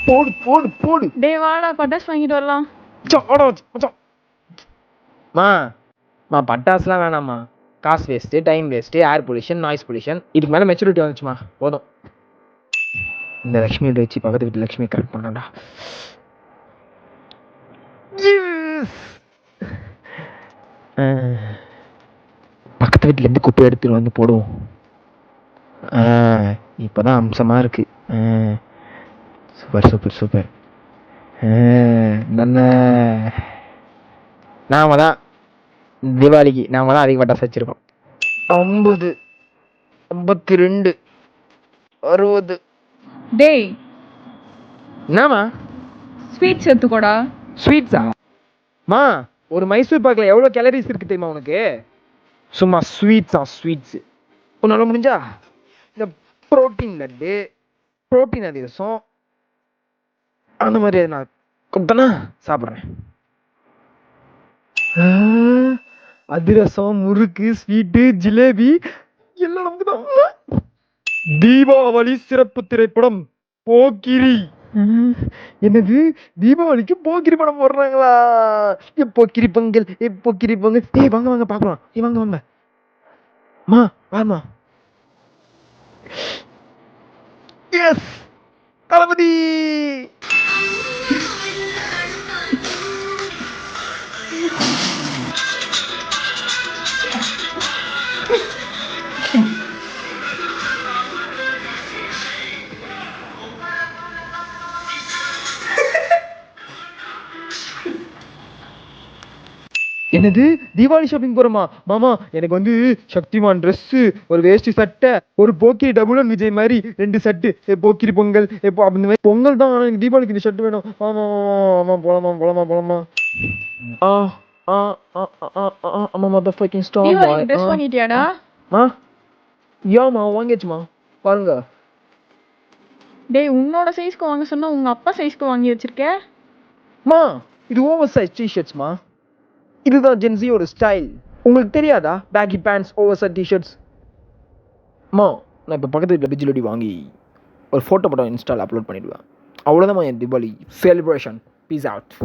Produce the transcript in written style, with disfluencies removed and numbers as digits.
போடு போடு போடு. டேய் வாடா பட்டாசு வாங்கிட்டு வரலாம். மா பட்டாசுலாம் வேணாம்மா. காசு waste, time waste, air pollution, noise pollution. இதுக்கு மேலே மெச்சூரிட்டி வந்துச்சுமா, போதும். இந்த லக்ஷ்மி வச்சு பக்கத்து வீட்டு லக்ஷ்மி கரெக்ட் பண்ணாடா. பக்கத்து வீட்டிலேருந்து குப்பை எடுத்துட்டு வந்து போடுவோம். இப்போதான் அம்சமாக இருக்கு. Super super super. நாம தான் தீபாவளிக்கு அதிக பட்டாசு வச்சிருக்கோம். 50, 52, 60. டேய் என்னம்மா ஸ்வீட்ஸ் எடுத்துக்கோடா. ஸ்வீட்ஸா? மா ஒரு மைசூர் பாக்கில் எவ்வளோ கேலரிஸ் இருக்கு தெரியுமா உனக்கு? சும்மா ஸ்வீட்ஸு. உன்னால முடிஞ்சா இந்த புரோட்டீன் லட்டு, புரோட்டீன் அதிரசம் அந்த மாதிரி நான் கொடுத்தனா சாப்பிட்றேன். அதிரசம், முறுக்கு, ஸ்வீட்டு, ஜிலேபி எல்லாம் நமக்கு தான். தீபாவளி சிறப்பு திரைப்படம் போக்கிரி. என்னது, தீபாவளிக்கு போக்கிரி படம் போடுறாங்களா? போக்கிரி பொங்கல், போக்கிரி பொங்கல். வாங்க வாங்க பாக்கலாம். வாங்க வாங்க மா, வாமா. எஸ் தளபதி. என்னது, தீபாவளி ஷாப்பிங் போறோமா? மாமா எனக்கு வந்து சக்திமான் ட்ரெஸ்ஸு, ஒரு வேஷ்டி சட்டை, ஒரு போக்கிரி டபுள் விஜய் மாதிரி 2 சட்டு. போக்கிரி பொங்கல் அந்த மாதிரி பொங்கல் தான். எனக்கு தீபாவளிக்கு இந்த ஷர்ட் வேணும். ஆமா போலாமா. ஆமா mother fucking star boy. Dress வாங்கிட்டியாடா? யாமா வாங்கியாச்சுமா, பாருங்க. டேய் உன்னோட சைஸ்க்கு வாங்க சொன்னா உங்க அப்பா சைஸ்க்கு வாங்கி வச்சிருக்க. மா இது ஓவர் சைஸ் டிஷர்ட்ஸ்மா. இதுதான் ஜென்சியோட ஸ்டைல். உங்களுக்கு தெரியாதா? Baggy pants, over size T shirts. மா நான் இப்போ பக்கத்து வீட்டில் பிஜிலடி வாங்கி ஒரு ஃபோட்டோ படம் இன்ஸ்டாவில் அப்லோட் பண்ணிவிடுவேன். அவ்வளோதான் என் தீபாவளி செலிப்ரேஷன். Peace out.